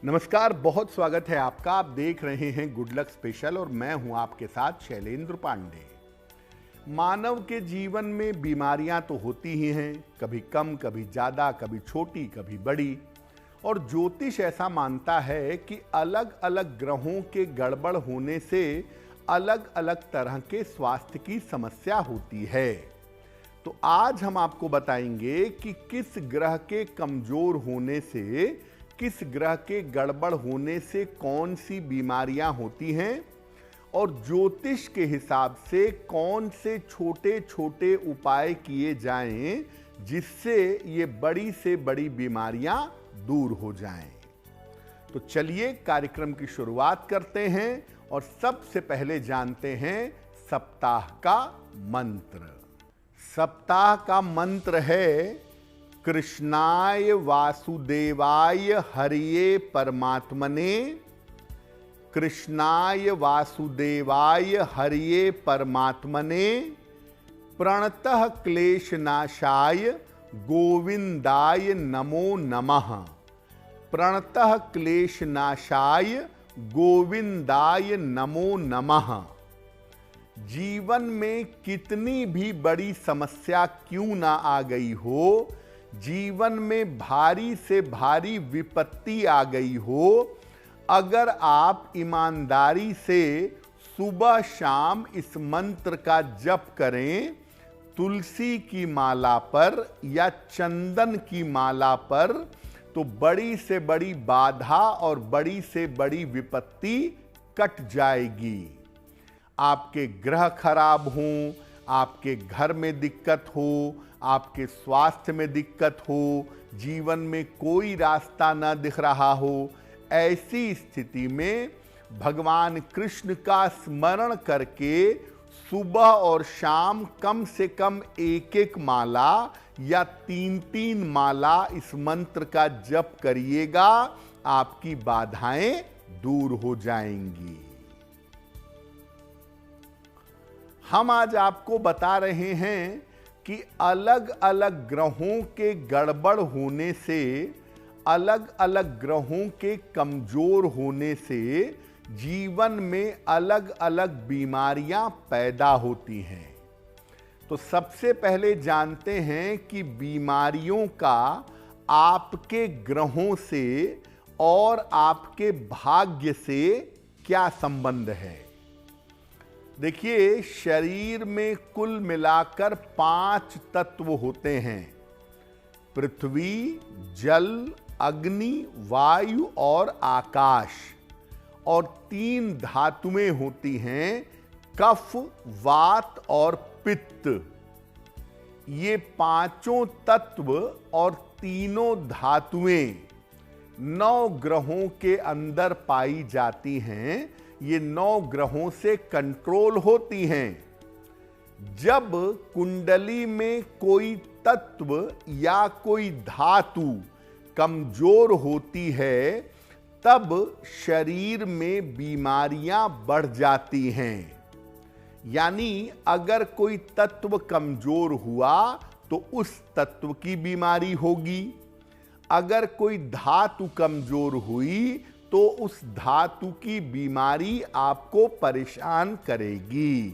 नमस्कार, बहुत स्वागत है आपका। आप देख रहे हैं गुड लक स्पेशल और मैं हूं आपके साथ शैलेंद्र पांडे। मानव के जीवन में बीमारियां तो होती ही हैं, कभी कम, कभी ज्यादा, कभी छोटी, कभी बड़ी। और ज्योतिष ऐसा मानता है कि अलग अलग ग्रहों के गड़बड़ होने से अलग अलग तरह के स्वास्थ्य की समस्या होती है। तो आज हम आपको बताएंगे कि किस ग्रह के कमजोर होने से, किस ग्रह के गड़बड़ होने से कौन सी बीमारियां होती हैं और ज्योतिष के हिसाब से कौन से छोटे छोटे उपाय किए जाएं जिससे ये बड़ी से बड़ी बीमारियां दूर हो जाएं। तो चलिए कार्यक्रम की शुरुआत करते हैं और सबसे पहले जानते हैं सप्ताह का मंत्र। सप्ताह का मंत्र है कृष्णाय वासुदेवाय हरिये परमात्मने। कृष्णाय वासुदेवाय हरिये परमात्मने प्रणतः क्लेशनाशाय गोविंदाय नमो नमः। प्रणतः क्लेशनाशाय गोविंदाय नमो नमः। जीवन में कितनी भी बड़ी समस्या क्यों ना आ गई हो, जीवन में भारी से भारी विपत्ति आ गई हो, अगर आप ईमानदारी से सुबह शाम इस मंत्र का जप करें, तुलसी की माला पर या चंदन की माला पर, तो बड़ी से बड़ी बाधा और बड़ी से बड़ी विपत्ति कट जाएगी। आपके ग्रह खराब हों, आपके घर में दिक्कत हो, आपके स्वास्थ्य में दिक्कत हो, जीवन में कोई रास्ता न दिख रहा हो, ऐसी स्थिति में भगवान कृष्ण का स्मरण करके सुबह और शाम कम से कम एक एक माला या तीन तीन माला इस मंत्र का जप करिएगा, आपकी बाधाएं दूर हो जाएंगी। हम आज आपको बता रहे हैं कि अलग अलग ग्रहों के गड़बड़ होने से, अलग अलग ग्रहों के कमजोर होने से जीवन में अलग अलग बीमारियां पैदा होती हैं। तो सबसे पहले जानते हैं कि बीमारियों का आपके ग्रहों से और आपके भाग्य से क्या संबंध है। देखिए, शरीर में कुल मिलाकर 5 तत्व होते हैं: पृथ्वी, जल, अग्नि, वायु और आकाश। और 3 धातुएं होती हैं, कफ, वात और पित्त। ये पांचों तत्व और तीनों धातुएं 9 ग्रहों के अंदर पाई जाती हैं। ये 9 ग्रहों से कंट्रोल होती हैं। जब कुंडली में कोई तत्व या कोई धातु कमजोर होती है, तब शरीर में बीमारियां बढ़ जाती हैं। यानी अगर कोई तत्व कमजोर हुआ तो उस तत्व की बीमारी होगी। अगर कोई धातु कमजोर हुई तो उस धातु की बीमारी आपको परेशान करेगी।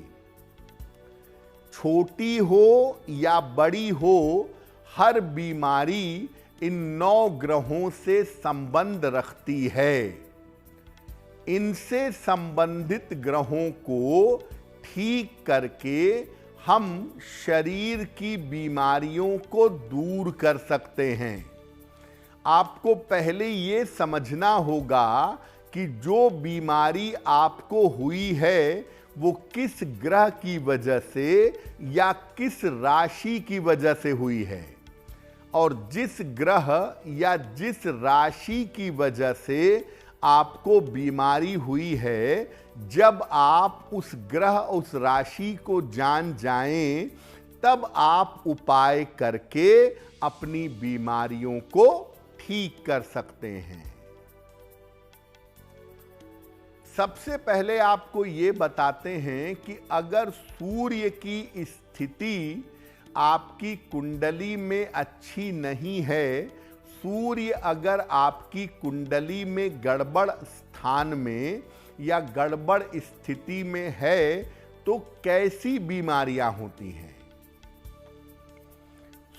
छोटी हो या बड़ी हो, हर बीमारी इन 9 ग्रहों से संबंध रखती है। इनसे संबंधित ग्रहों को ठीक करके हम शरीर की बीमारियों को दूर कर सकते हैं। आपको पहले ये समझना होगा कि जो बीमारी आपको हुई है वो किस ग्रह की वजह से या किस राशि की वजह से हुई है। और जिस ग्रह या जिस राशि की वजह से आपको बीमारी हुई है, जब आप उस ग्रह, उस राशि को जान जाएं, तब आप उपाय करके अपनी बीमारियों को ठीक कर सकते हैं। सबसे पहले आपको ये बताते हैं कि अगर सूर्य की स्थिति आपकी कुंडली में अच्छी नहीं है, सूर्य अगर आपकी कुंडली में गड़बड़ स्थान में या गड़बड़ स्थिति में है तो कैसी बीमारियां होती हैं?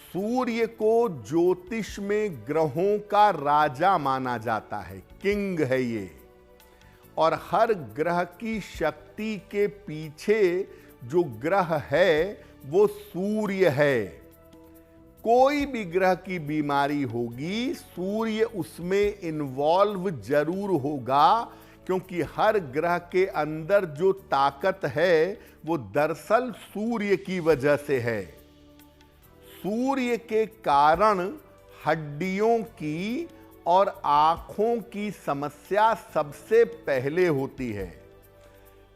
सूर्य को ज्योतिष में ग्रहों का राजा माना जाता है, किंग है ये। और हर ग्रह की शक्ति के पीछे जो ग्रह है वो सूर्य है। कोई भी ग्रह की बीमारी होगी, सूर्य उसमें इन्वॉल्व जरूर होगा, क्योंकि हर ग्रह के अंदर जो ताकत है वो दरअसल सूर्य की वजह से है। सूर्य के कारण हड्डियों की और आंखों की समस्या सबसे पहले होती है।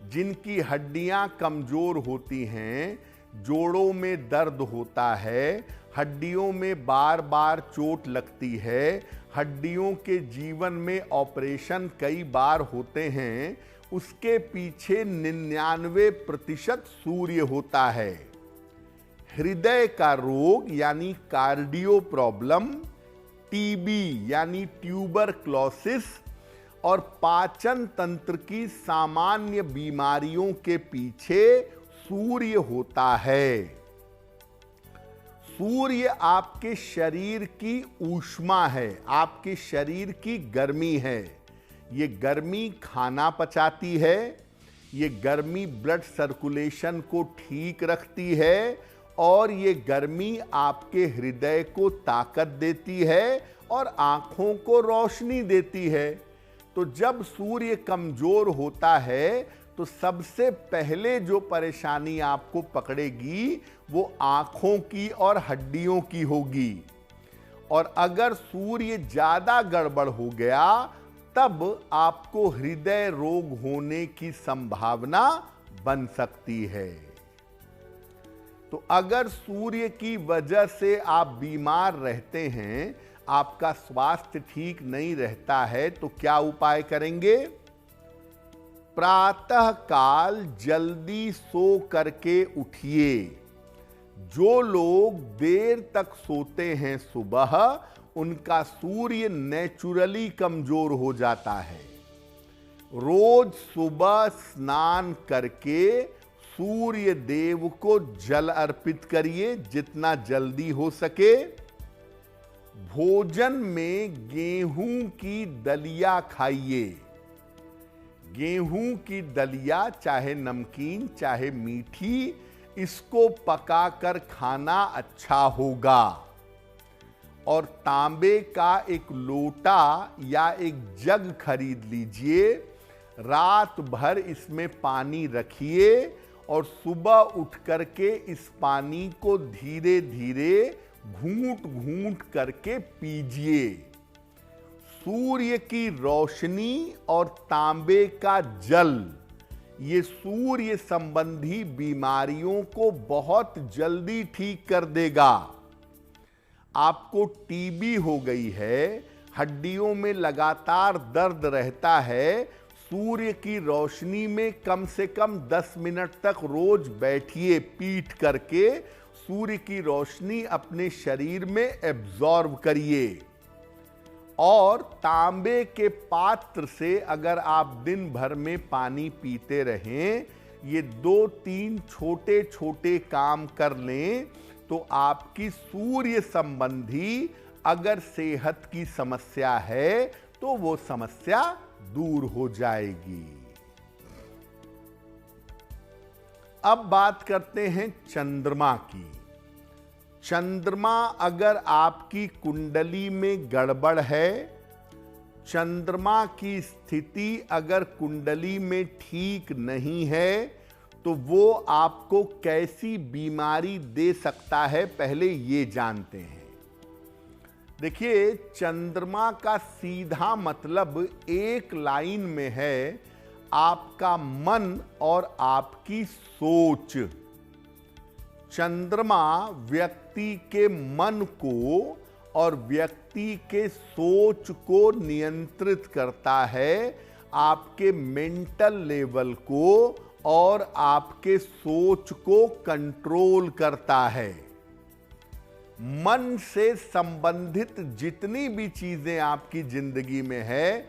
जिनकी हड्डियां कमजोर होती हैं, जोड़ों में दर्द होता है, हड्डियों में बार बार चोट लगती है, हड्डियों के जीवन में ऑपरेशन कई बार होते हैं, उसके पीछे 99% सूर्य होता है। हृदय का रोग यानी कार्डियो प्रॉब्लम, टीबी यानी ट्यूबरक्लोसिस और पाचन तंत्र की सामान्य बीमारियों के पीछे सूर्य होता है। सूर्य आपके शरीर की ऊष्मा है, आपके शरीर की गर्मी है। ये गर्मी खाना पचाती है, ये गर्मी ब्लड सर्कुलेशन को ठीक रखती है और ये गर्मी आपके हृदय को ताकत देती है और आंखों को रोशनी देती है। तो जब सूर्य कमजोर होता है तो सबसे पहले जो परेशानी आपको पकड़ेगी वो आंखों की और हड्डियों की होगी। और अगर सूर्य ज्यादा गड़बड़ हो गया तब आपको हृदय रोग होने की संभावना बन सकती है। तो अगर सूर्य की वजह से आप बीमार रहते हैं, आपका स्वास्थ्य ठीक नहीं रहता है, तो क्या उपाय करेंगे? प्रातः काल जल्दी सो करके उठिए। जो लोग देर तक सोते हैं सुबह, उनका सूर्य नेचुरली कमजोर हो जाता है। रोज सुबह स्नान करके सूर्य देव को जल अर्पित करिए जितना जल्दी हो सके। भोजन में गेहूं की दलिया खाइए। गेहूं की दलिया चाहे नमकीन चाहे मीठी, इसको पकाकर खाना अच्छा होगा। और तांबे का एक लोटा या एक जग खरीद लीजिए, रात भर इसमें पानी रखिए और सुबह उठ करके इस पानी को धीरे धीरे घूंट घूंट करके पीजिए। सूर्य की रोशनी और तांबे का जल ये सूर्य संबंधी बीमारियों को बहुत जल्दी ठीक कर देगा। आपको टीबी हो गई है, हड्डियों में लगातार दर्द रहता है, सूर्य की रोशनी में कम से कम 10 मिनट तक रोज बैठिए पीठ करके, सूर्य की रोशनी अपने शरीर में एब्जॉर्ब करिए। और तांबे के पात्र से अगर आप दिन भर में पानी पीते रहें, ये 2-3 छोटे छोटे काम कर लें तो आपकी सूर्य संबंधी अगर सेहत की समस्या है तो वो समस्या दूर हो जाएगी। अब बात करते हैं चंद्रमा की। चंद्रमा अगर आपकी कुंडली में गड़बड़ है, चंद्रमा की स्थिति अगर कुंडली में ठीक नहीं है, तो वो आपको कैसी बीमारी दे सकता है, पहले ये जानते हैं। देखिए, चंद्रमा का सीधा मतलब एक लाइन में है आपका मन और आपकी सोच। चंद्रमा व्यक्ति के मन को और व्यक्ति के सोच को नियंत्रित करता है, आपके मेंटल लेवल को और आपके सोच को कंट्रोल करता है। मन से संबंधित जितनी भी चीजें आपकी जिंदगी में है,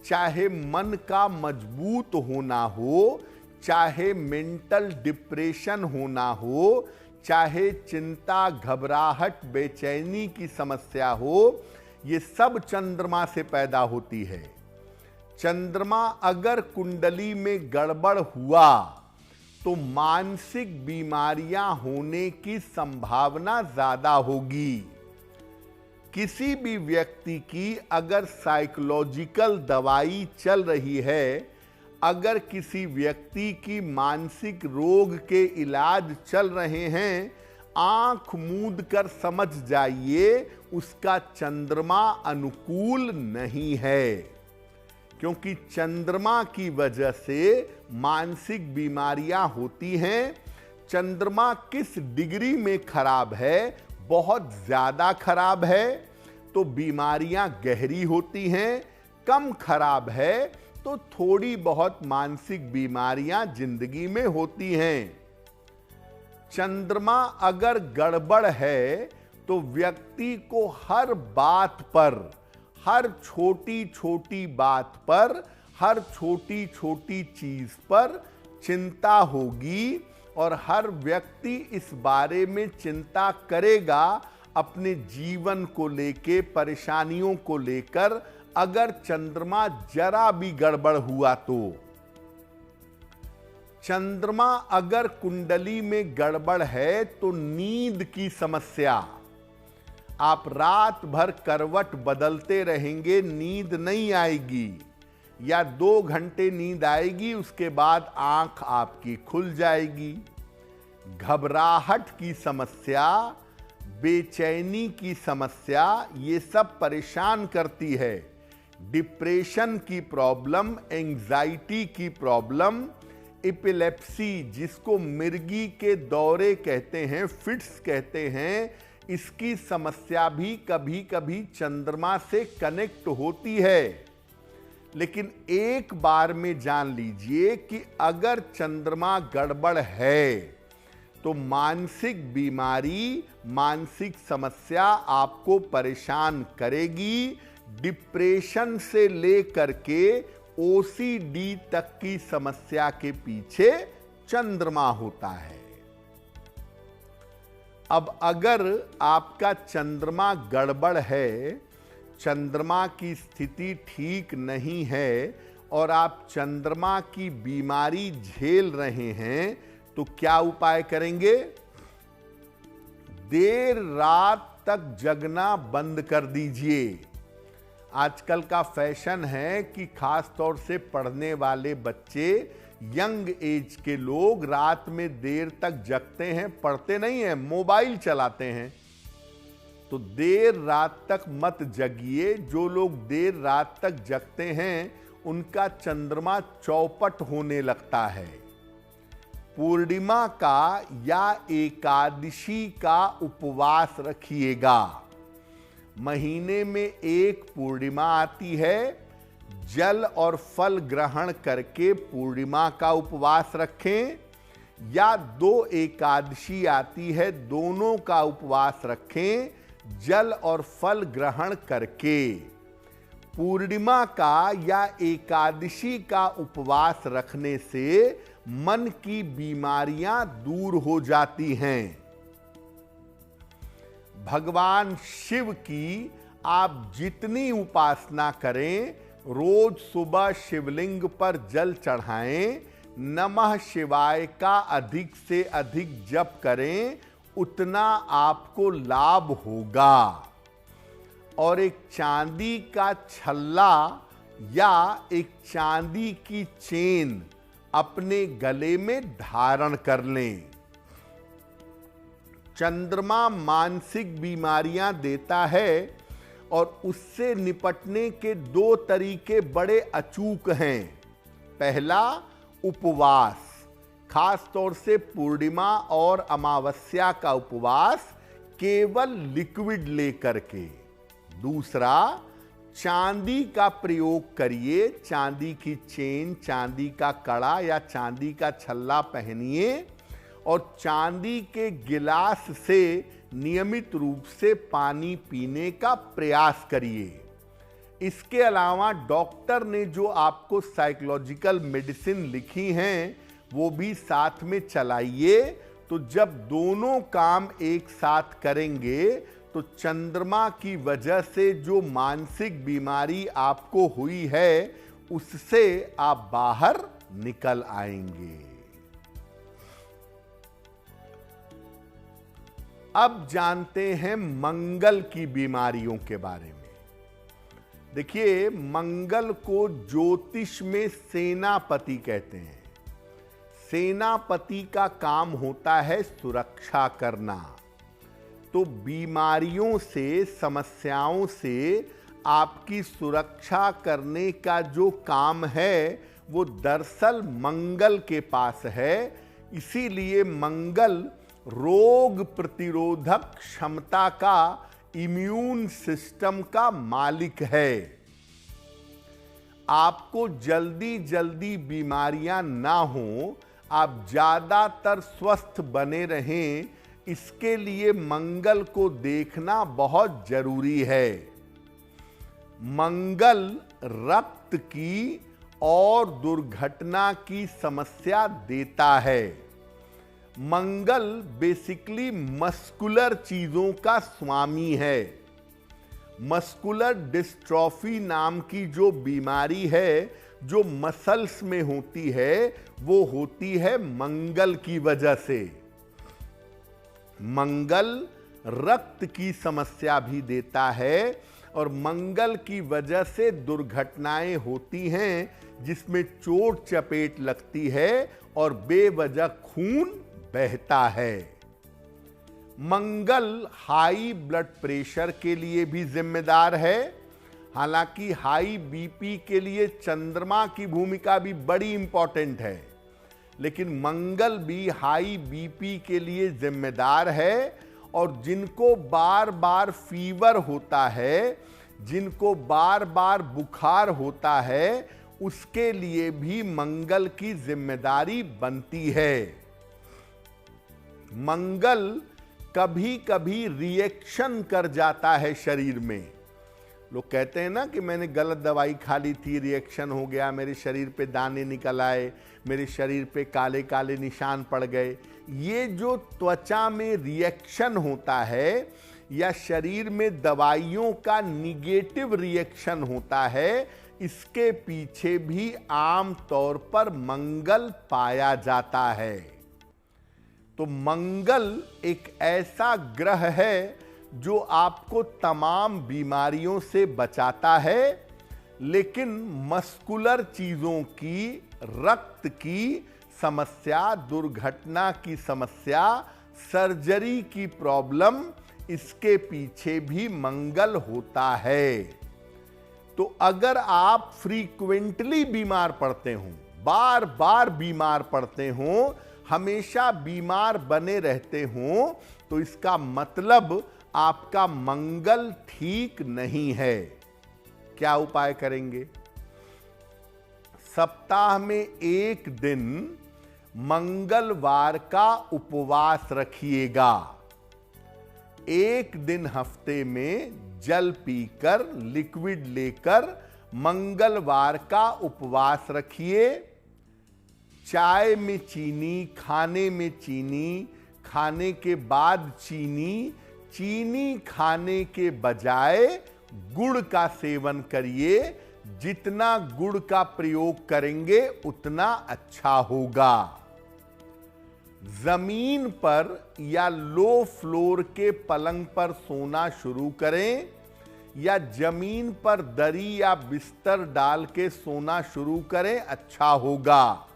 चाहे मन का मजबूत होना हो, चाहे मेंटल डिप्रेशन होना हो, चाहे चिंता, घबराहट, बेचैनी की समस्या हो, ये सब चंद्रमा से पैदा होती है। चंद्रमा अगर कुंडली में गड़बड़ हुआ तो मानसिक बीमारियां होने की संभावना ज्यादा होगी। किसी भी व्यक्ति की अगर साइकोलॉजिकल दवाई चल रही है, अगर किसी व्यक्ति की मानसिक रोग के इलाज चल रहे हैं, आंख मूंद कर समझ जाइए उसका चंद्रमा अनुकूल नहीं है, क्योंकि चंद्रमा की वजह से मानसिक बीमारियां होती हैं। चंद्रमा किस डिग्री में खराब है, बहुत ज्यादा खराब है तो बीमारियां गहरी होती हैं, कम खराब है तो थोड़ी बहुत मानसिक बीमारियां जिंदगी में होती हैं। चंद्रमा अगर गड़बड़ है तो व्यक्ति को हर बात पर, हर छोटी छोटी बात पर, हर छोटी छोटी चीज पर चिंता होगी और हर व्यक्ति इस बारे में चिंता करेगा अपने जीवन को लेके, परेशानियों को लेकर। अगर चंद्रमा जरा भी गड़बड़ हुआ तो, चंद्रमा अगर कुंडली में गड़बड़ है तो नींद की समस्या, आप रात भर करवट बदलते रहेंगे, नींद नहीं आएगी, या 2 घंटे नींद आएगी, उसके बाद आंख आपकी खुल जाएगी। घबराहट की समस्या, बेचैनी की समस्या, ये सब परेशान करती है। डिप्रेशन की प्रॉब्लम, एंजाइटी की प्रॉब्लम, एपिलेप्सी जिसको मिर्गी के दौरे कहते हैं, फिट्स कहते हैं, इसकी समस्या भी कभी कभी चंद्रमा से कनेक्ट होती है। लेकिन एक बार में जान लीजिए कि अगर चंद्रमा गड़बड़ है तो मानसिक बीमारी, मानसिक समस्या आपको परेशान करेगी। डिप्रेशन से लेकर के ओसीडी तक की समस्या के पीछे चंद्रमा होता है। अब अगर आपका चंद्रमा गड़बड़ है, चंद्रमा की स्थिति ठीक नहीं है और आप चंद्रमा की बीमारी झेल रहे हैं, तो क्या उपाय करेंगे? देर रात तक जगना बंद कर दीजिए। आजकल का फैशन है कि खास तौर से पढ़ने वाले बच्चे, यंग एज के लोग रात में देर तक जगते हैं, पढ़ते नहीं हैं, मोबाइल चलाते हैं। तो देर रात तक मत जगिए। जो लोग देर रात तक जगते हैं उनका चंद्रमा चौपट होने लगता है। पूर्णिमा का या एकादशी का उपवास रखिएगा। महीने में एक पूर्णिमा आती है, जल और फल ग्रहण करके पूर्णिमा का उपवास रखें, या 2 एकादशी आती है, दोनों का उपवास रखें जल और फल ग्रहण करके। पूर्णिमा का या एकादशी का उपवास रखने से मन की बीमारियां दूर हो जाती हैं। भगवान शिव की आप जितनी उपासना करें, रोज सुबह शिवलिंग पर जल चढ़ाएं, नमः शिवाय का अधिक से अधिक जप करें, उतना आपको लाभ होगा। और एक चांदी का छल्ला या एक चांदी की चेन अपने गले में धारण कर लें। चंद्रमा मानसिक बीमारियां देता है और उससे निपटने के 2 तरीके बड़े अचूक हैं। पहला, उपवास, खास तौर से पूर्णिमा और अमावस्या का उपवास केवल लिक्विड लेकर के। दूसरा, चांदी का प्रयोग करिए, चांदी की चेन, चांदी का कड़ा या चांदी का छल्ला पहनिए और चांदी के गिलास से नियमित रूप से पानी पीने का प्रयास करिए। इसके अलावा डॉक्टर ने जो आपको साइकोलॉजिकल मेडिसिन लिखी हैं वो भी साथ में चलाइए। तो जब दोनों काम एक साथ करेंगे तो चंद्रमा की वजह से जो मानसिक बीमारी आपको हुई है उससे आप बाहर निकल आएंगे। अब जानते हैं मंगल की बीमारियों के बारे में। देखिए, मंगल को ज्योतिष में सेनापति कहते हैं। सेनापति का काम होता है सुरक्षा करना। तो बीमारियों से, समस्याओं से आपकी सुरक्षा करने का जो काम है वो दरअसल मंगल के पास है। इसीलिए मंगल रोग प्रतिरोधक क्षमता का, इम्यून सिस्टम का मालिक है। आपको जल्दी जल्दी बीमारियां ना हो, आप ज्यादातर स्वस्थ बने रहें, इसके लिए मंगल को देखना बहुत जरूरी है। मंगल रक्त की और दुर्घटना की समस्या देता है। मंगल बेसिकली मस्कुलर चीजों का स्वामी है। मस्कुलर डिस्ट्रॉफी नाम की जो बीमारी है, जो मसल्स में होती है, वो होती है मंगल की वजह से। मंगल रक्त की समस्या भी देता है और मंगल की वजह से दुर्घटनाएं होती हैं जिसमें चोट चपेट लगती है और बेवजह खून बहता है। मंगल हाई ब्लड प्रेशर के लिए भी जिम्मेदार है। हालांकि हाई बीपी के लिए चंद्रमा की भूमिका भी बड़ी इंपॉर्टेंट है, लेकिन मंगल भी हाई बीपी के लिए जिम्मेदार है। और जिनको बार बार फीवर होता है, जिनको बार बार बुखार होता है, उसके लिए भी मंगल की जिम्मेदारी बनती है। मंगल कभी कभी रिएक्शन कर जाता है शरीर में। लोग कहते हैं ना कि मैंने गलत दवाई खा ली थी, रिएक्शन हो गया, मेरे शरीर पे दाने निकल आए, मेरे शरीर पे काले काले निशान पड़ गए। ये जो त्वचा में रिएक्शन होता है या शरीर में दवाइयों का निगेटिव रिएक्शन होता है, इसके पीछे भी आम तौर पर मंगल पाया जाता है। तो मंगल एक ऐसा ग्रह है जो आपको तमाम बीमारियों से बचाता है, लेकिन मस्कुलर चीजों की, रक्त की समस्या, दुर्घटना की समस्या, सर्जरी की प्रॉब्लम, इसके पीछे भी मंगल होता है। तो अगर आप फ्रीक्वेंटली बीमार पड़ते हो, बार बार बीमार पड़ते हो, हमेशा बीमार बने रहते हो, तो इसका मतलब आपका मंगल ठीक नहीं है। क्या उपाय करेंगे? सप्ताह में एक दिन मंगलवार का उपवास रखिएगा। एक दिन हफ्ते में जल पीकर, लिक्विड लेकर मंगलवार का उपवास रखिए। चाय में चीनी, खाने में चीनी, खाने के बाद चीनी, चीनी खाने के बजाय गुड़ का सेवन करिए। जितना गुड़ का प्रयोग करेंगे उतना अच्छा होगा। जमीन पर या लो फ्लोर के पलंग पर सोना शुरू करें या जमीन पर दरी या बिस्तर डाल के सोना शुरू करें, अच्छा होगा।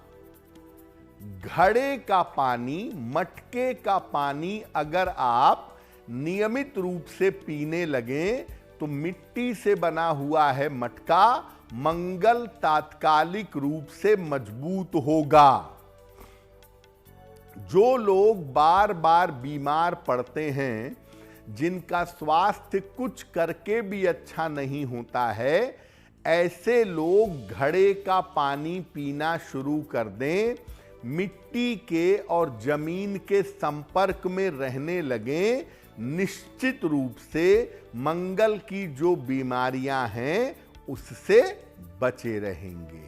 घड़े का पानी, मटके का पानी अगर आप नियमित रूप से पीने लगें तो मिट्टी से बना हुआ है मटका, मंगल तात्कालिक रूप से मजबूत होगा। जो लोग बार बार बीमार पड़ते हैं, जिनका स्वास्थ्य कुछ करके भी अच्छा नहीं होता है, ऐसे लोग घड़े का पानी पीना शुरू कर दें। मिट्टी के और जमीन के संपर्क में रहने लगे, निश्चित रूप से मंगल की जो बीमारियां हैं उससे बचे रहेंगे।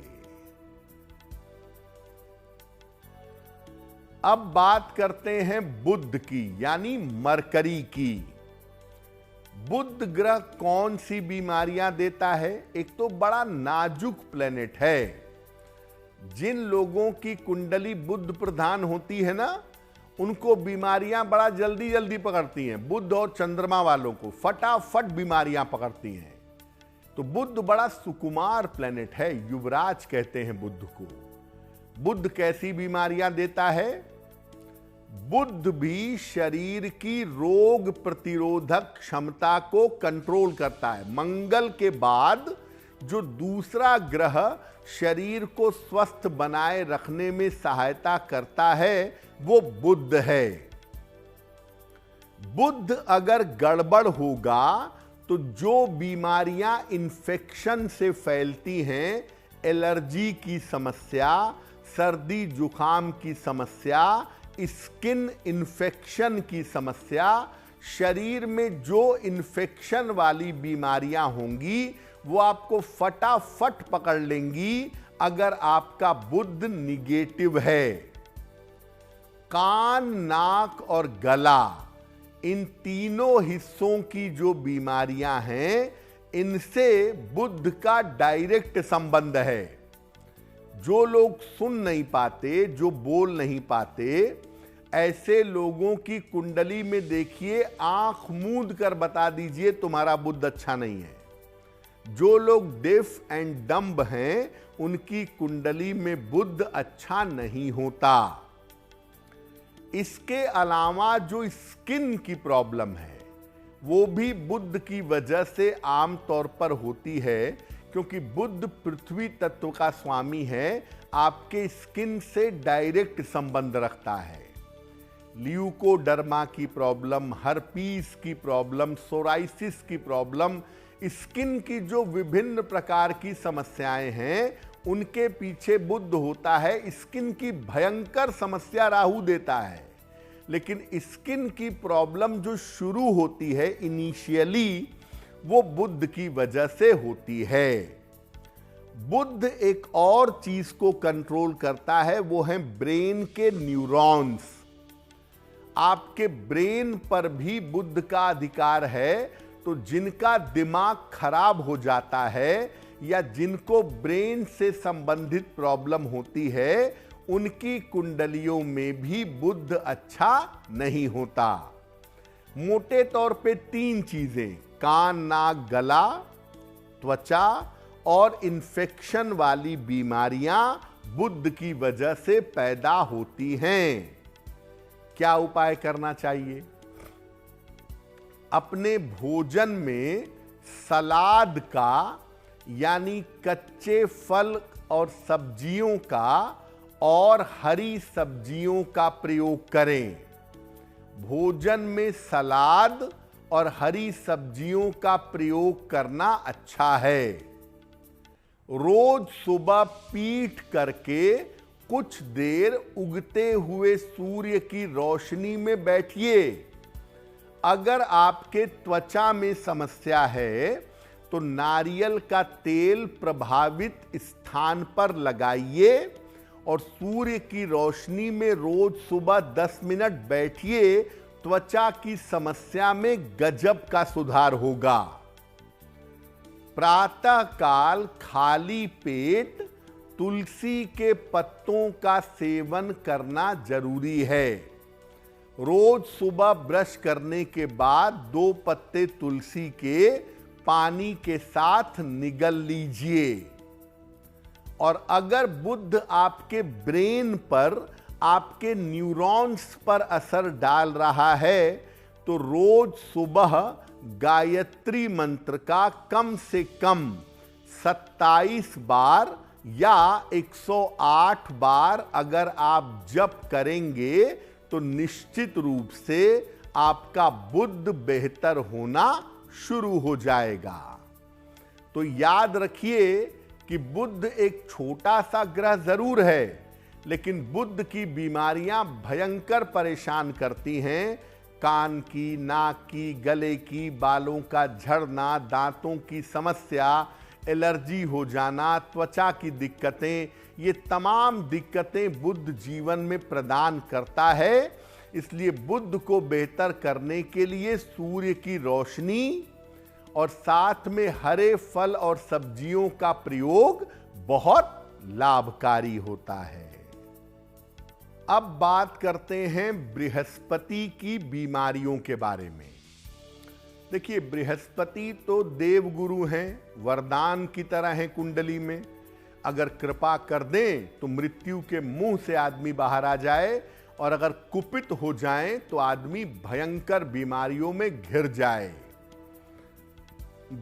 अब बात करते हैं बुध की, यानी मरकरी की। बुध ग्रह कौन सी बीमारियां देता है? एक तो बड़ा नाजुक प्लेनेट है। जिन लोगों की कुंडली बुध प्रधान होती है ना, उनको बीमारियां बड़ा जल्दी जल्दी पकड़ती हैं। बुध और चंद्रमा वालों को फटाफट बीमारियां पकड़ती हैं। तो बुध बड़ा सुकुमार प्लेनेट है, युवराज कहते हैं बुध को। बुध कैसी बीमारियां देता है? बुध भी शरीर की रोग प्रतिरोधक क्षमता को कंट्रोल करता है। मंगल के बाद जो दूसरा ग्रह शरीर को स्वस्थ बनाए रखने में सहायता करता है वो बुध है। बुध अगर गड़बड़ होगा तो जो बीमारियां इन्फेक्शन से फैलती हैं, एलर्जी की समस्या, सर्दी जुकाम की समस्या, स्किन इन्फेक्शन की समस्या, शरीर में जो इन्फेक्शन वाली बीमारियां होंगी वो आपको फटाफट पकड़ लेंगी अगर आपका बुध निगेटिव है। कान, नाक और गला, इन तीनों हिस्सों की जो बीमारियां हैं, इनसे बुध का डायरेक्ट संबंध है। जो लोग सुन नहीं पाते, जो बोल नहीं पाते, ऐसे लोगों की कुंडली में देखिए, आंख मूंद कर बता दीजिए तुम्हारा बुध अच्छा नहीं है। जो लोग डेफ एंड डम्ब हैं, उनकी कुंडली में बुध अच्छा नहीं होता। इसके अलावा जो स्किन की प्रॉब्लम है वो भी बुध की वजह से आमतौर पर होती है, क्योंकि बुध पृथ्वी तत्व का स्वामी है, आपके स्किन से डायरेक्ट संबंध रखता है। ल्यूकोडर्मा की प्रॉब्लम, हर्पीस की प्रॉब्लम, सोराइसिस की प्रॉब्लम, स्किन की जो विभिन्न प्रकार की समस्याएं हैं उनके पीछे बुध होता है। स्किन की भयंकर समस्या राहु देता है, लेकिन स्किन की प्रॉब्लम जो शुरू होती है इनिशियली, वो बुध की वजह से होती है। बुध एक और चीज को कंट्रोल करता है, वो है ब्रेन के न्यूरॉन्स। आपके ब्रेन पर भी बुध का अधिकार है। तो जिनका दिमाग खराब हो जाता है या जिनको ब्रेन से संबंधित प्रॉब्लम होती है, उनकी कुंडलियों में भी बुध अच्छा नहीं होता। मोटे तौर पे 3 चीजें, कान, नाक, गला, त्वचा और इन्फेक्शन वाली बीमारियां बुध की वजह से पैदा होती हैं। क्या उपाय करना चाहिए? अपने भोजन में सलाद का, यानी कच्चे फल और सब्जियों का और हरी सब्जियों का प्रयोग करें। भोजन में सलाद और हरी सब्जियों का प्रयोग करना अच्छा है। रोज सुबह पीट करके कुछ देर उगते हुए सूर्य की रोशनी में बैठिए। अगर आपके त्वचा में समस्या है तो नारियल का तेल प्रभावित स्थान पर लगाइए और सूर्य की रोशनी में रोज सुबह 10 मिनट बैठिए। त्वचा की समस्या में गजब का सुधार होगा। प्रातः काल खाली पेट तुलसी के पत्तों का सेवन करना जरूरी है। रोज सुबह ब्रश करने के बाद 2 पत्ते तुलसी के पानी के साथ निगल लीजिए। और अगर बुध आपके ब्रेन पर, आपके न्यूरॉन्स पर असर डाल रहा है तो रोज सुबह गायत्री मंत्र का कम से कम 27 बार या 108 बार अगर आप जप करेंगे तो निश्चित रूप से आपका बुध बेहतर होना शुरू हो जाएगा। तो याद रखिए कि बुध एक छोटा सा ग्रह जरूर है, लेकिन बुध की बीमारियां भयंकर परेशान करती हैं। कान की, नाक की, गले की, बालों का झड़ना, दांतों की समस्या, एलर्जी हो जाना, त्वचा की दिक्कतें, ये तमाम दिक्कतें बुध जीवन में प्रदान करता है। इसलिए बुध को बेहतर करने के लिए सूर्य की रोशनी और साथ में हरे फल और सब्जियों का प्रयोग बहुत लाभकारी होता है। अब बात करते हैं बृहस्पति की बीमारियों के बारे में। देखिए, बृहस्पति तो देवगुरु हैं, वरदान की तरह हैं कुंडली में। अगर कृपा कर दें तो मृत्यु के मुंह से आदमी बाहर आ जाए, और अगर कुपित हो जाए तो आदमी भयंकर बीमारियों में घिर जाए।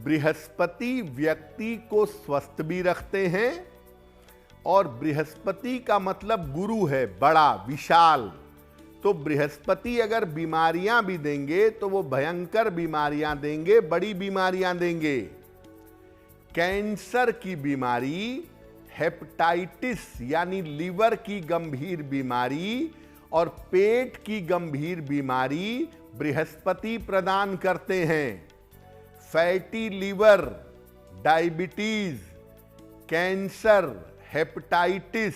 बृहस्पति व्यक्ति को स्वस्थ भी रखते हैं, और बृहस्पति का मतलब गुरु है, बड़ा, विशाल। तो बृहस्पति अगर बीमारियां भी देंगे तो वो भयंकर बीमारियां देंगे, बड़ी बीमारियां देंगे। कैंसर की बीमारी, हेपेटाइटिस यानी लीवर की गंभीर बीमारी और पेट की गंभीर बीमारी बृहस्पति प्रदान करते हैं। Fatty liver, diabetes, cancer, hepatitis,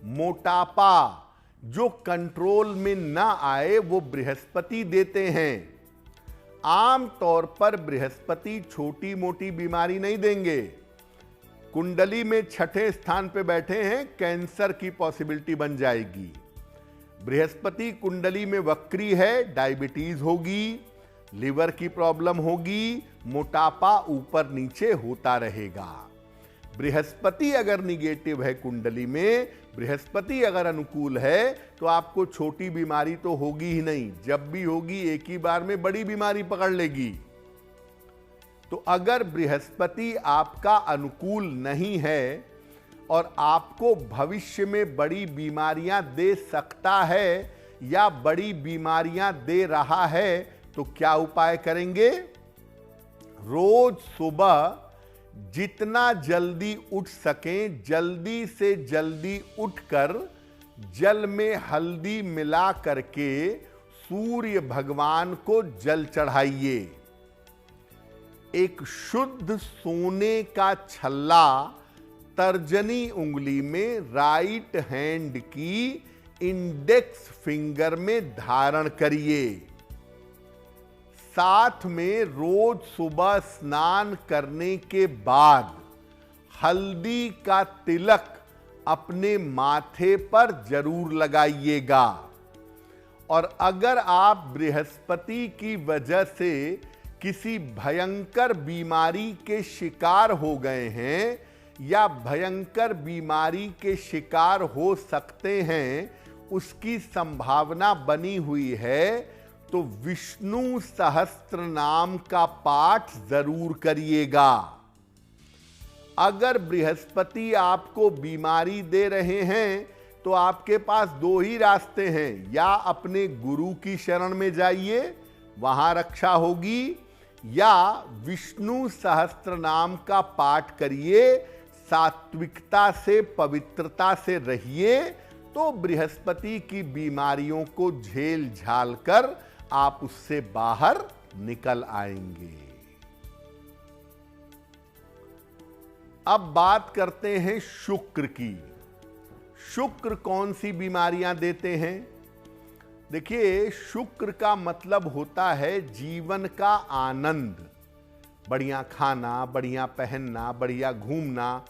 मोटापा जो कंट्रोल में ना आए वो बृहस्पति देते हैं। आम तौर पर बृहस्पति छोटी मोटी बीमारी नहीं देंगे। कुंडली में 6ठे स्थान पे बैठे हैं, कैंसर की पॉसिबिलिटी बन जाएगी। बृहस्पति कुंडली में वक्री है, डायबिटीज होगी, लीवर की प्रॉब्लम होगी, मोटापा ऊपर नीचे होता रहेगा। बृहस्पति अगर निगेटिव है कुंडली में, बृहस्पति अगर अनुकूल है, तो आपको छोटी बीमारी तो होगी ही नहीं, जब भी होगी एक ही बार में बड़ी बीमारी पकड़ लेगी। तो अगर बृहस्पति आपका अनुकूल नहीं है और आपको भविष्य में बड़ी बीमारियां दे सकता है या बड़ी बीमारियां दे रहा है, तो क्या उपाय करेंगे? रोज सुबह जितना जल्दी उठ सकें, जल्दी से जल्दी उठकर जल में हल्दी मिला करके सूर्य भगवान को जल चढ़ाइए। एक शुद्ध सोने का छल्ला तर्जनी उंगली में राइट हैंड की इंडेक्स फिंगर में धारण करिए। साथ में रोज सुबह स्नान करने के बाद हल्दी का तिलक अपने माथे पर जरूर लगाइएगा। और अगर आप बृहस्पति की वजह से किसी भयंकर बीमारी के शिकार हो गए हैं या भयंकर बीमारी के शिकार हो सकते हैं, उसकी संभावना बनी हुई है, तो विष्णु सहस्त्र नाम का पाठ जरूर करिएगा। अगर बृहस्पति आपको बीमारी दे रहे हैं तो आपके पास दो ही रास्ते हैं, या अपने गुरु की शरण में जाइए, वहां रक्षा होगी, या विष्णु सहस्त्र नाम का पाठ करिए, सात्विकता से, पवित्रता से रहिए, तो बृहस्पति की बीमारियों को झेल झाल कर आप उससे बाहर निकल आएंगे। अब बात करते हैं शुक्र की। शुक्र कौन सी बीमारियां देते हैं? देखिए, शुक्र का मतलब होता है जीवन का आनंद, बढ़िया खाना, बढ़िया पहनना, बढ़िया घूमना।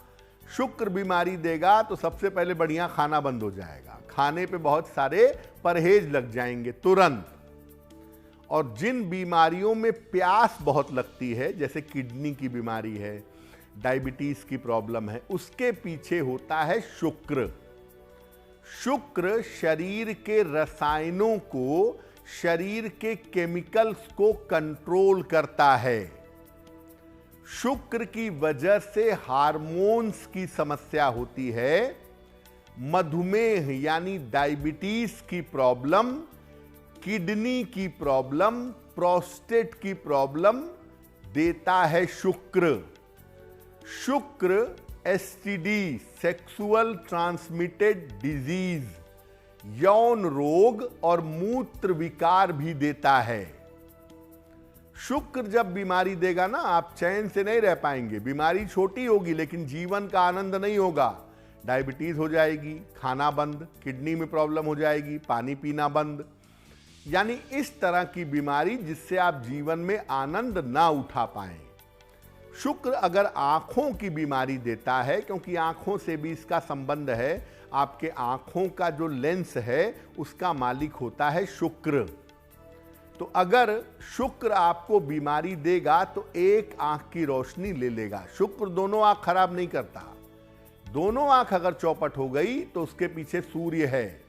शुक्र बीमारी देगा तो सबसे पहले बढ़िया खाना बंद हो जाएगा, खाने पे बहुत सारे परहेज लग जाएंगे तुरंत। और जिन बीमारियों में प्यास बहुत लगती है, जैसे किडनी की बीमारी है, डायबिटीज की प्रॉब्लम है, उसके पीछे होता है शुक्र। शुक्र शरीर के रसायनों को, शरीर के केमिकल्स को कंट्रोल करता है। शुक्र की वजह से हार्मोन्स की समस्या होती है, मधुमेह यानी डायबिटीज की प्रॉब्लम, किडनी की प्रॉब्लम, प्रोस्टेट की प्रॉब्लम देता है शुक्र। शुक्र एसटीडी, सेक्सुअल ट्रांसमिटेड डिजीज, यौन रोग और मूत्र विकार भी देता है। शुक्र जब बीमारी देगा ना, आप चैन से नहीं रह पाएंगे। बीमारी छोटी होगी लेकिन जीवन का आनंद नहीं होगा। डायबिटीज हो जाएगी, खाना बंद, किडनी में प्रॉब्लम हो जाएगी, पानी पीना बंद, यानी इस तरह की बीमारी जिससे आप जीवन में आनंद ना उठा पाएं। शुक्र अगर आंखों की बीमारी देता है, क्योंकि आंखों से भी इसका संबंध है, आपके आंखों का जो लेंस है उसका मालिक होता है शुक्र। तो अगर शुक्र आपको बीमारी देगा तो एक आंख की रोशनी ले लेगा। शुक्र दोनों आंख खराब नहीं करता। दोनों आंख अगर चौपट हो गई तो उसके पीछे सूर्य है,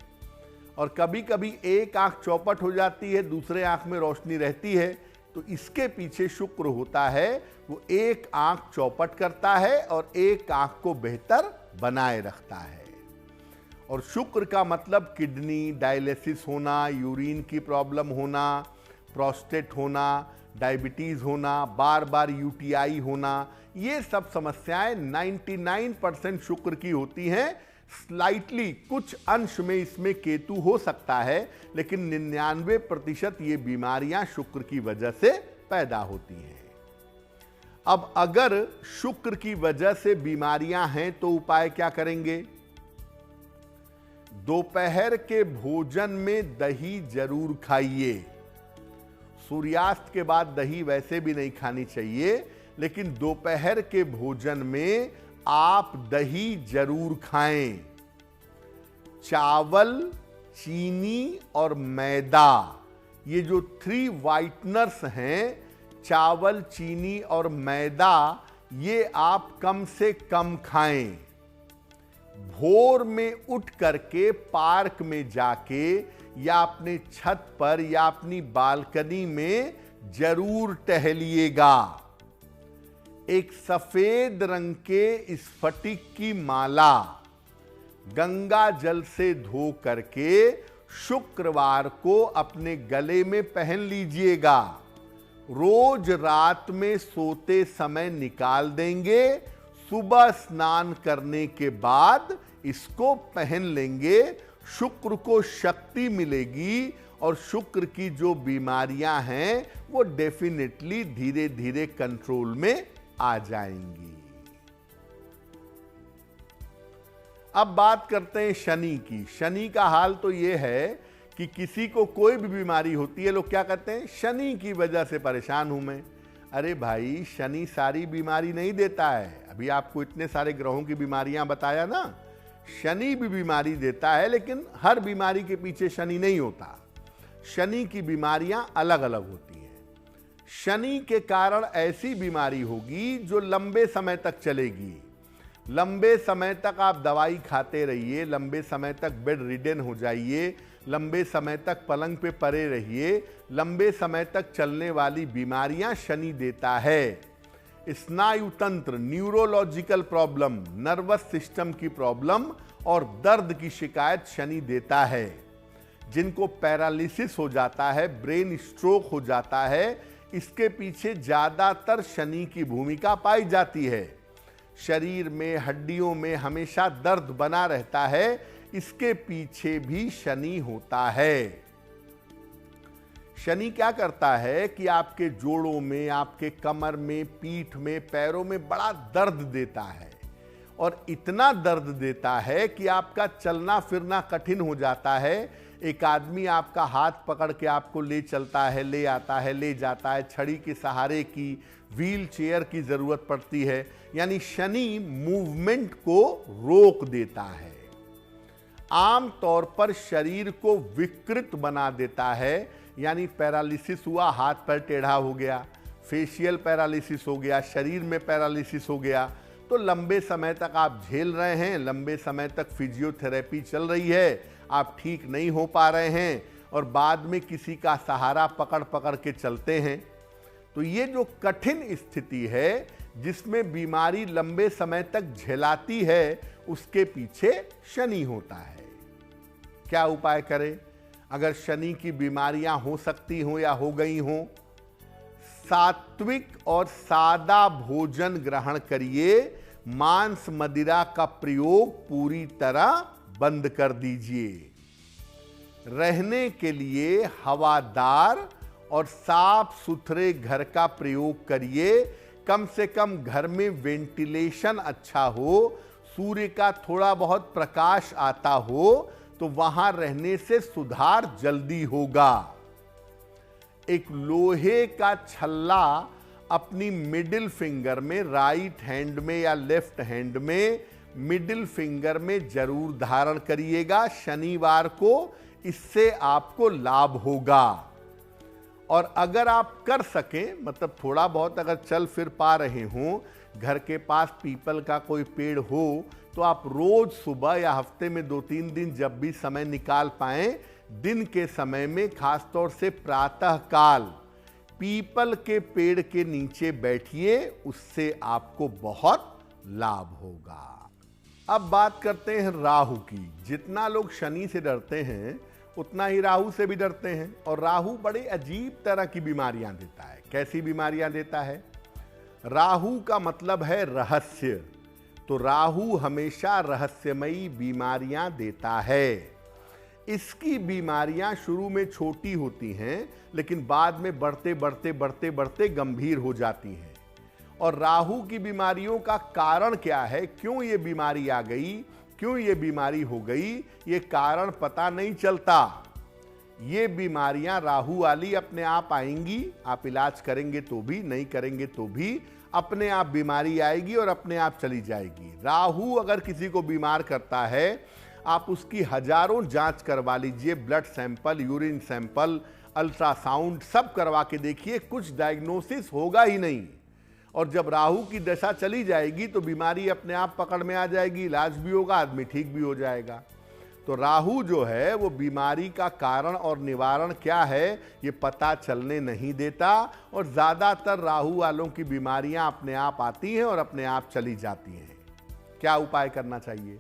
और कभी कभी एक आंख चौपट हो जाती है, दूसरे आंख में रोशनी रहती है, तो इसके पीछे शुक्र होता है। वो एक आंख चौपट करता है और एक आंख को बेहतर बनाए रखता है। और शुक्र का मतलब किडनी डायलिसिस होना, यूरिन की प्रॉब्लम होना, प्रोस्टेट होना, डायबिटीज होना, बार बार यूटीआई होना, ये सब समस्याएं 99% शुक्र की होती हैं। स्लाइटली कुछ अंश में इसमें केतु हो सकता है, लेकिन 99% ये बीमारियां शुक्र की वजह से पैदा होती हैं। अब अगर शुक्र की वजह से बीमारियां हैं तो उपाय क्या करेंगे? दोपहर के भोजन में दही जरूर खाइए। सूर्यास्त के बाद दही वैसे भी नहीं खानी चाहिए, लेकिन दोपहर के भोजन में आप दही जरूर खाएं। चावल, चीनी और मैदा, ये जो 3 व्हाइटनर्स हैं, चावल, चीनी और मैदा, ये आप कम से कम खाएं। भोर में उठ करके पार्क में जाके या अपने छत पर या अपनी बालकनी में जरूर टहलिएगा। एक सफेद रंग के स्फटिक की माला गंगा जल से धो करके शुक्रवार को अपने गले में पहन लीजिएगा। रोज रात में सोते समय निकाल देंगे, सुबह स्नान करने के बाद इसको पहन लेंगे। शुक्र को शक्ति मिलेगी और शुक्र की जो बीमारियां हैं वो डेफिनेटली धीरे धीरे कंट्रोल में आ जाएंगी। अब बात करते हैं शनि की। शनि का हाल तो ये है कि किसी को कोई भी बीमारी होती है, लोग क्या कहते हैं, शनि की वजह से परेशान हूं मैं। अरे भाई, शनि सारी बीमारी नहीं देता है। अभी आपको इतने सारे ग्रहों की बीमारियां बताया ना, शनि भी बीमारी देता है, लेकिन हर बीमारी के पीछे शनि नहीं होता। शनि की बीमारियां अलग अलग होती हैं। शनि के कारण ऐसी बीमारी होगी जो लंबे समय तक चलेगी। लंबे समय तक आप दवाई खाते रहिए, लंबे समय तक बेड रिडन हो जाइए, लंबे समय तक पलंग पे पड़े रहिए, लंबे समय तक चलने वाली बीमारियां शनि देता है। स्नायु तंत्र, न्यूरोलॉजिकल प्रॉब्लम, नर्वस सिस्टम की प्रॉब्लम और दर्द की शिकायत शनि देता है। जिनको पैरालिसिस हो जाता है, ब्रेन स्ट्रोक हो जाता है, इसके पीछे ज्यादातर शनि की भूमिका पाई जाती है। शरीर में, हड्डियों में हमेशा दर्द बना रहता है, इसके पीछे भी शनि होता है। शनि क्या करता है कि आपके जोड़ों में, आपके कमर में, पीठ में, पैरों में बड़ा दर्द देता है, और इतना दर्द देता है कि आपका चलना फिरना कठिन हो जाता है। एक आदमी आपका हाथ पकड़ के आपको ले चलता है, ले आता है, ले जाता है, छड़ी के सहारे की, व्हील चेयर की जरूरत पड़ती है। यानी शनि मूवमेंट को रोक देता है। आम तौर पर शरीर को विकृत बना देता है, यानी पैरालिसिस हुआ, हाथ पैर टेढ़ा हो गया, फेशियल पैरालिसिस हो गया, शरीर में पैरालिसिस हो गया, तो लंबे समय तक आप झेल रहे हैं, लंबे समय तक फिजियोथेरेपी चल रही है, आप ठीक नहीं हो पा रहे हैं, और बाद में किसी का सहारा पकड़ पकड़ के चलते हैं। तो ये जो कठिन स्थिति है जिसमें बीमारी लंबे समय तक झेलाती है, उसके पीछे शनि होता है। क्या उपाय करें अगर शनि की बीमारियां हो सकती हों या हो गई हों? सात्विक और सादा भोजन ग्रहण करिए, मांस मदिरा का प्रयोग पूरी तरह बंद कर दीजिए। रहने के लिए हवादार और साफ सुथरे घर का प्रयोग करिए। कम से कम घर में वेंटिलेशन अच्छा हो, सूर्य का थोड़ा बहुत प्रकाश आता हो तो वहां रहने से सुधार जल्दी होगा। एक लोहे का छल्ला अपनी मिडिल फिंगर में, राइट हैंड में या लेफ्ट हैंड में, मिडिल फिंगर में जरूर धारण करिएगा शनिवार को। इससे आपको लाभ होगा। और अगर आप कर सकें, मतलब थोड़ा बहुत अगर चल फिर पा रहे हों, घर के पास पीपल का कोई पेड़ हो, तो आप रोज सुबह या हफ्ते में 2-3 दिन जब भी समय निकाल पाएं, दिन के समय में खासतौर से प्रातः काल पीपल के पेड़ के नीचे बैठिए। उससे आपको बहुत लाभ होगा। अब बात करते हैं राहु की। जितना लोग शनि से डरते हैं उतना ही राहु से भी डरते हैं। और राहु बड़े अजीब तरह की बीमारियां देता है। कैसी बीमारियां देता है? राहु का मतलब है रहस्य, तो राहु हमेशा रहस्यमयी बीमारियां देता है। इसकी बीमारियां शुरू में छोटी होती हैं, लेकिन बाद में बढ़ते बढ़ते बढ़ते बढ़ते गंभीर हो जाती हैं। और राहु की बीमारियों का कारण क्या है, क्यों ये बीमारी आ गई, क्यों ये बीमारी हो गई, ये कारण पता नहीं चलता। ये बीमारियां राहु वाली अपने आप आएंगी, आप इलाज करेंगे तो भी, नहीं करेंगे तो भी अपने आप बीमारी आएगी और अपने आप चली जाएगी। राहु अगर किसी को बीमार करता है, आप उसकी हजारों जांच करवा लीजिए, blood sample, urine sample, ultrasound सब करवा के देखिए, कुछ डायग्नोसिस होगा ही नहीं। और जब राहु की दशा चली जाएगी तो बीमारी अपने आप पकड़ में आ जाएगी, इलाज भी होगा, आदमी ठीक भी हो जाएगा। तो राहु जो है वो बीमारी का कारण और निवारण क्या है ये पता चलने नहीं देता। और ज्यादातर राहु वालों की बीमारियां अपने आप आती हैं और अपने आप चली जाती हैं। क्या उपाय करना चाहिए?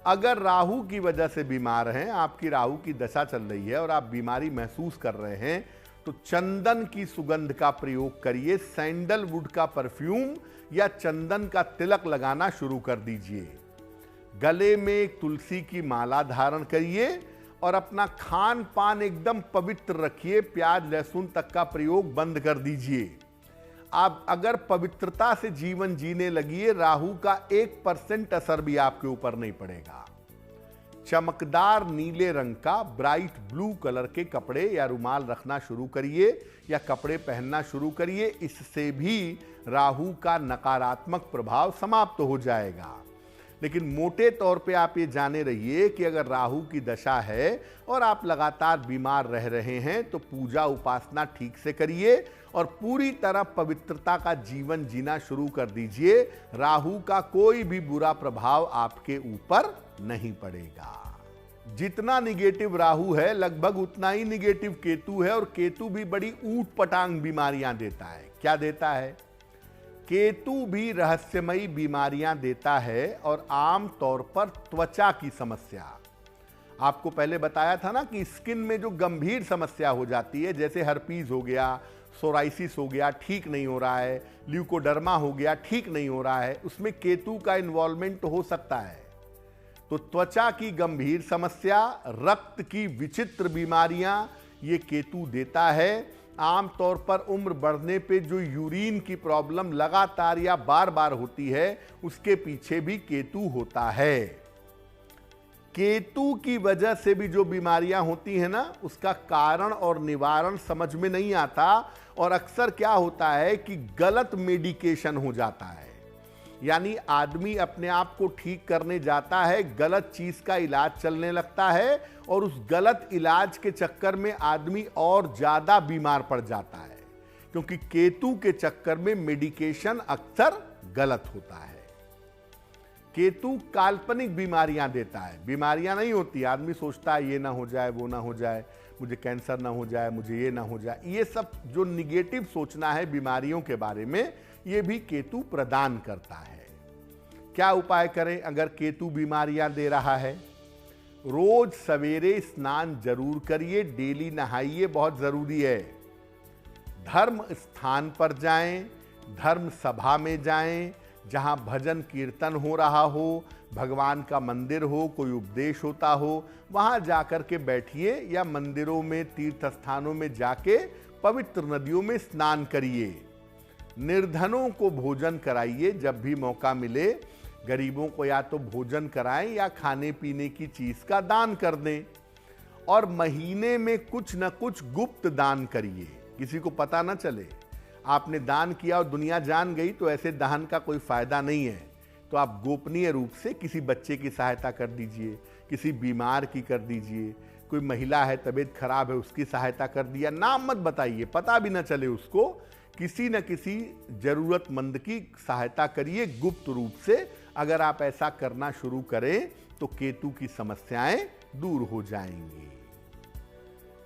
अगर राहु की वजह से बीमार हैं, आपकी राहु की दशा चल रही है और आप बीमारी महसूस कर रहे हैं, तो चंदन की सुगंध का प्रयोग करिए। सैंडलवुड का परफ्यूम या चंदन का तिलक लगाना शुरू कर दीजिए। गले में एक तुलसी की माला धारण करिए और अपना खान पान एकदम पवित्र रखिए। प्याज लहसुन तक का प्रयोग बंद कर दीजिए। आप अगर पवित्रता से जीवन जीने लगिए, राहु का 1% असर भी आपके ऊपर नहीं पड़ेगा। चमकदार नीले रंग का, ब्राइट ब्लू कलर के कपड़े या रुमाल रखना शुरू करिए या कपड़े पहनना शुरू करिए। इससे भी राहु का नकारात्मक प्रभाव समाप्त हो जाएगा। लेकिन मोटे तौर पे आप ये जाने रहिए कि अगर राहु की दशा है और आप लगातार बीमार रह रहे हैं, तो पूजा उपासना ठीक से करिए और पूरी तरह पवित्रता का जीवन जीना शुरू कर दीजिए। राहु का कोई भी बुरा प्रभाव आपके ऊपर नहीं पड़ेगा। जितना निगेटिव राहु है, लगभग उतना ही निगेटिव केतु है। और केतु भी बड़ी ऊट पटांग बीमारियां देता है। क्या देता है? केतु भी रहस्यमयी बीमारियां देता है और आम तौर पर त्वचा की समस्या। आपको पहले बताया था ना कि स्किन में जो गंभीर समस्या हो जाती है, जैसे हर्पीज हो गया, सोराइसिस हो गया, ठीक नहीं हो रहा है, ल्यूकोडर्मा हो गया, ठीक नहीं हो रहा है, उसमें केतु का इन्वॉल्वमेंट हो सकता है। तो त्वचा की गंभीर समस्या, रक्त की विचित्र बीमारियां ये केतु देता है। आमतौर पर उम्र बढ़ने पे जो यूरिन की प्रॉब्लम लगातार या बार बार होती है, उसके पीछे भी केतु होता है। केतु की वजह से भी जो बीमारियां होती हैं ना, उसका कारण और निवारण समझ में नहीं आता। और अक्सर क्या होता है कि गलत मेडिकेशन हो जाता है, यानी आदमी अपने आप को ठीक करने जाता है, गलत चीज का इलाज चलने लगता है और उस गलत इलाज के चक्कर में आदमी और ज्यादा बीमार पड़ जाता है, क्योंकि केतु के चक्कर में मेडिकेशन अक्सर गलत होता है। केतु काल्पनिक बीमारियां देता है, बीमारियां नहीं होती। आदमी सोचता है ये ना हो जाए, वो ना हो जाए, मुझे कैंसर ना हो जाए, मुझे ये ना हो जाए। ये सब जो निगेटिव सोचना है बीमारियों के बारे में, ये भी केतु प्रदान करता है। क्या उपाय करें अगर केतु बीमारियां दे रहा है? रोज सवेरे स्नान जरूर करिए, डेली नहाइए, बहुत जरूरी है। धर्म स्थान पर जाएं, धर्म सभा में जाएं, जहाँ भजन कीर्तन हो रहा हो, भगवान का मंदिर हो, कोई उपदेश होता हो, वहाँ जाकर के बैठिए या मंदिरों में, तीर्थ स्थानों में जाके पवित्र नदियों में स्नान करिए। निर्धनों को भोजन कराइए, जब भी मौका मिले गरीबों को या तो भोजन कराएं या खाने पीने की चीज का दान कर दें। और महीने में कुछ न कुछ गुप्त दान करिए, किसी को पता ना चले। आपने दान किया और दुनिया जान गई तो ऐसे दान का कोई फायदा नहीं है। तो आप गोपनीय रूप से किसी बच्चे की सहायता कर दीजिए, किसी बीमार की कर दीजिए, कोई महिला है तबीयत खराब है उसकी सहायता कर दिया। नाम मत बताइए, पता भी ना चले उसको, किसी न किसी जरूरतमंद की सहायता करिए गुप्त रूप से। अगर आप ऐसा करना शुरू करें तो केतु की समस्याएं दूर हो जाएंगी।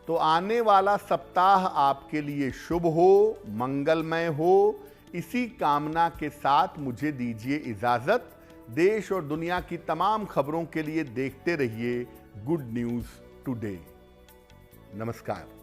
तो आने वाला सप्ताह आपके लिए शुभ हो, मंगलमय हो, इसी कामना के साथ मुझे दीजिए इजाजत। देश और दुनिया की तमाम खबरों के लिए देखते रहिए गुड न्यूज टुडे। नमस्कार।